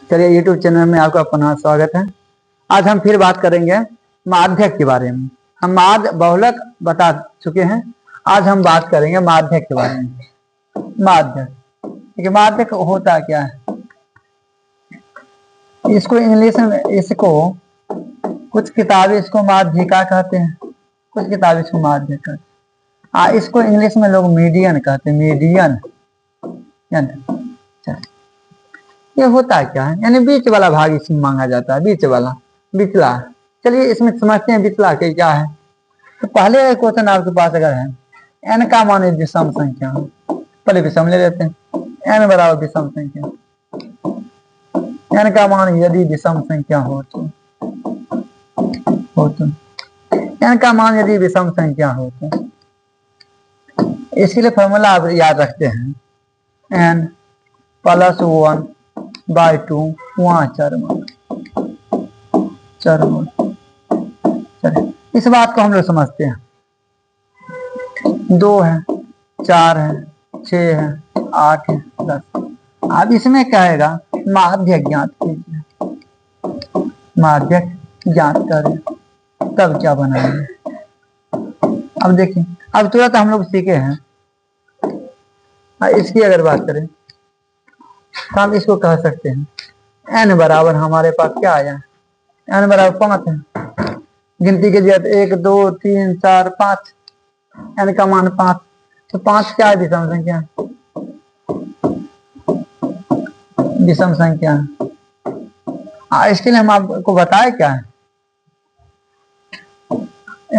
चलिए YouTube channel में आपका पुनः स्वागत है। आज हम फिर बात करेंगे माध्यक के बारे में। हम माध्य बहुलक बता चुके हैं, आज हम बात करेंगे माध्यक के बारे में। माध्यक, ठीक है, माध्यक होता क्या है? इसको इंग्लिश में कुछ किताबें इसको माध्यिका कहते हैं, कुछ किताबें इसको माध्यक कहते हैं। इसको इंग्लिश में लोग मीडियन कहते हैं, मीडियन। ये होता क्या है? यानी बीच वाला भाग इसमें मांगा जाता है, बीच वाला, बिचला। चलिए इसमें समझते हैं बिचला के क्या है। तो पहले क्वेश्चन आपके पास अगर है n का मान विषम संख्या हो, पहले विषम ले लेते हैं। n बराबर विषम संख्या, n का मान यदि विषम संख्या हो तो n का मान यदि विषम संख्या हो तो इसके लिए फॉर्मूला आप याद रखते हैं, n + 1/2 वहां चरम। इस बात को हम लोग समझते हैं। 2 है, 4 है, 6 है, 8 है, 10। अब इसमें क्या आएगा? माध्यक ज्ञात कीजिए, माध्यक ज्ञात करें तब क्या बनाएंगे। अब देखिए, अब तुरंत हम लोग सीखे हैं। इसकी अगर बात करें तो हम इसको कह सकते हैं n बराबर हमारे पास क्या आया? n बराबर 5 है। गिनती कीजिए, 1 2 3 4 5, n का मान 5। तो 5 क्या है? विषम संख्या, विषम संख्या। इसके लिए हम आपको बताए क्या है,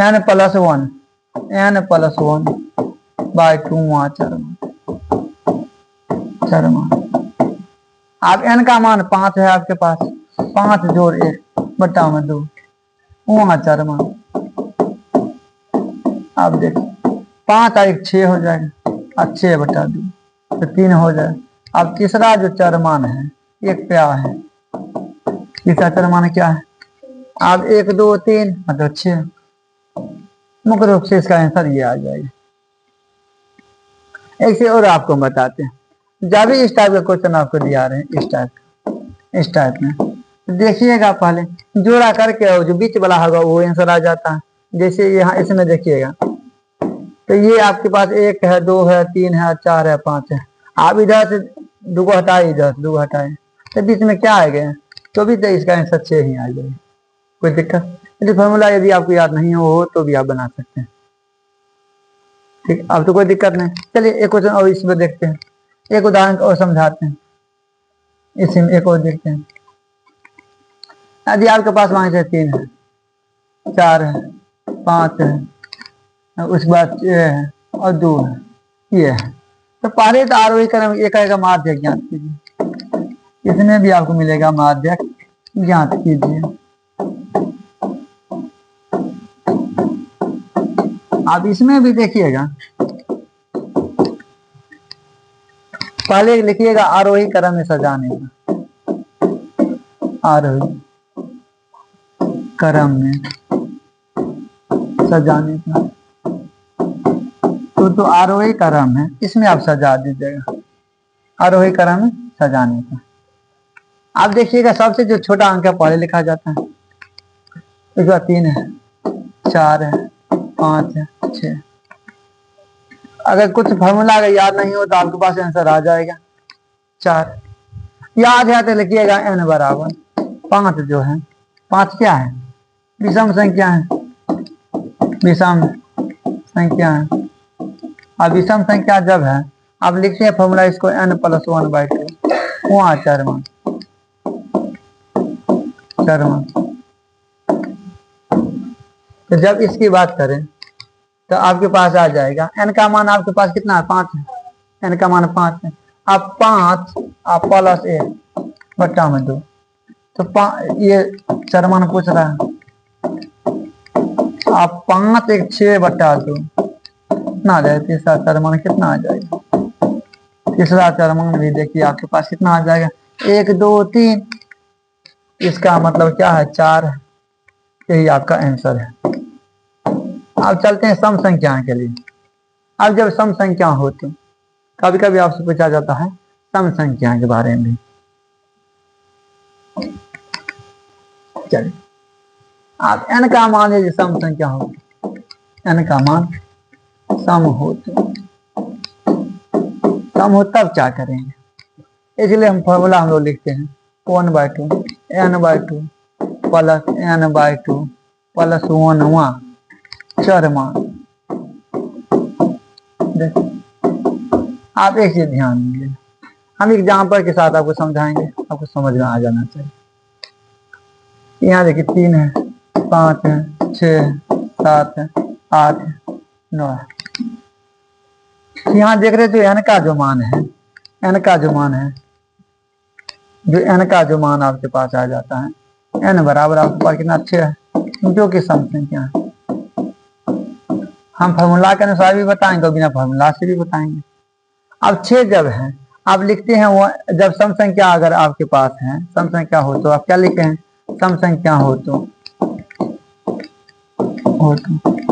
n + 1/2 चरम। अब n का मान 5 है आपके पास, 5 जोड़ 1/2 वहां चरमा। अब देखो 5 और 1 6 हो जाएगा, और 6/2 तो 3 हो जाए। अब तीसरा जो चरमान है एक प्या है, तीसरा चरमान क्या है? अब 1 2 3 मतलब 6। मुख्य रूप से इसका आंसर ये आ जाएगा। ऐसे और आपको बताते हैं, जब भी इस टाइप का क्वेश्चन आपको दिया रहे हैं इस टाइप में तो देखिएगा, पहले जोड़ा करके जो बीच वाला होगा वो आंसर आ जाता है। जैसे यहाँ इसमें देखिएगा, तो ये आपके पास 1 है, 2 है, 3 है, 4 है, 5 है। आप इधर से 2 को हटाए, इधर से 2 हटाए, तो बीच में क्या आ गए? तो भी तो इसका आंसर 6 ही आ जाएगा। कोई दिक्कत? यदि फॉर्मूला यदि आपको याद नहीं हो तो भी आप बना सकते हैं, ठीक। अब तो कोई दिक्कत नहीं। चलिए एक क्वेश्चन और इसमें देखते हैं, एक उदाहरण और समझाते हैं। इसमें एक और देखते हैं। यदि आपके पास मान लीजिए 3 है, 4 है, 5 है, उसके बाद 6 है और 2 है, ये है। तो पहले तो आरोही क्रम एक आएगा, माध्यक ज्ञात कीजिए। इसमें भी आपको मिलेगा माध्यक ज्ञात कीजिए। अब इसमें भी देखिएगा, पहले लिखिएगा आरोही क्रम में सजाने का, आरोही क्रम में सजाने का। तो आरोही क्रम है, इसमें आप सजा दीजिएगा, आरोही क्रम में सजाने का। आप देखिएगा सबसे जो छोटा अंक है पहले लिखा जाता है। इसके बाद 3 है, 4 है, 5 है, 6। अगर कुछ फॉर्मूला अगर याद नहीं हो तो आपके पास आंसर आ जाएगा 4। याद है तो लिखिएगा n बराबर 5 जो है, 5 क्या है? विषम संख्या है, विषम संख्या है। अब विषम संख्या जब है, आप लिखते हैं फॉर्मूला इसको n + 1/2 वहां चरम। तो जब इसकी बात करें तो आपके पास आ जाएगा n का मान आपके पास कितना है? 5 है। n का मान 5 है। अब 5 आप + 1/2 तो ये चरमान पूछ रहा है। आप 5 1 6/2 कितना आ जाएगा? तीसरा चरमान कितना आ जाएगा? तीसरा चरमान भी देखिए आपके पास कितना आ जाएगा? 1 2 3। इसका मतलब क्या है? 4 है। यही आपका आंसर है। अब चलते हैं सम संख्या के लिए। अब जब सम संख्या हो तो कभी कभी आपसे पूछा जाता है सम संख्या के बारे में। चलिए आप n का मान है सम संख्या होगी, n का मान सम हो तब क्या करेंगे, इसलिए हम फॉर्मूला हम लोग लिखते हैं 1/2 n/2 प्लस n/2 प्लस 1वां चरमान। आप एक चीज ध्यान दीजिए, हम एग्जाम्पल के साथ आपको समझाएंगे, आपको समझ में आ जाना चाहिए। यहाँ देखिए 3 है, 5 है, 6, 7 है, 8 है, 9 है। यहाँ देख रहे जो n का जो मान है, n का जो मान है, जो n का जो मान आपके पास आ जाता है, n बराबर आपके पास कितना 6 है, जो कि सम संख्या है। हम फार्मूला के अनुसार भी बताएंगे और बिना फार्मूला से भी बताएंगे। अब 6 जब है आप लिखते हैं वो, जब सम संख्या अगर आपके पास है, सम संख्या हो तो आप क्या लिखते हैं, सम संख्या हो तो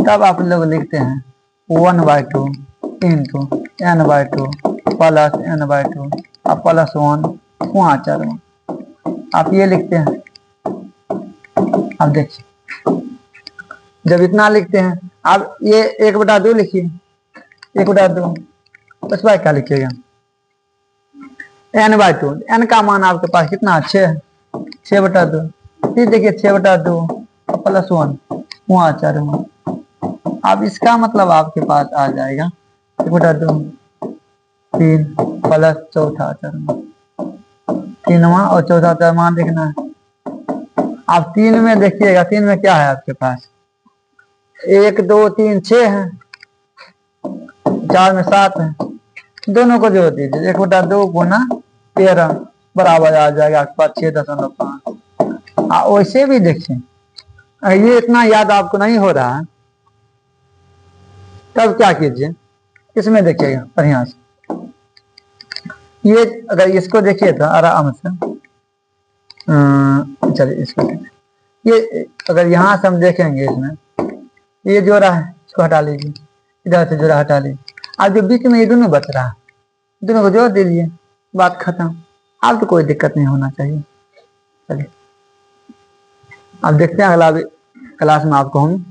तब आप लोग लिखते हैं 1/2 इंटू n/2 प्लस n/2 और प्लस 1 वहाँ चरवा, आप ये लिखते हैं। अब देखिए जब इतना लिखते हैं आप ये 1/2 लिखिए, 1/2 उस बार क्या लिखिएगा n/2, n का मान आपके पास कितना 6 है, 6/2, फिर देखिए 6/2 प्लस 1 वहाँ चरवा, अब इसका मतलब आपके पास आ जाएगा 1/2 3 प्लस चौथा चरवा, 3वां और चौथा चरमान देखना है। आप 3 में देखिएगा, 3 में क्या है आपके पास 1 2 3 6 है, 4 में 7 है, दोनों को जोड़ दीजिए 1/2 गुना 13 बराबर आ जाएगा आपके पास 6.5। वैसे भी देखिए ये इतना याद आपको नहीं हो रहा है, तब क्या कीजिए इसमें देखिएगा बढ़िया से, ये अगर इसको देखिए तो आराम से, चलिए इसको ये अगर यहाँ से हम देखेंगे, इसमें ये जोड़ा है इसको हटा लीजिए, इधर से जोड़ा हटा लीजिए, अब जो बीच में ये दोनों बच रहा है दोनों को जोड़ दीजिए, बात खत्म। अब तो कोई दिक्कत नहीं होना चाहिए। चलिए अब देखते हैं अगला क्लास में आपको हम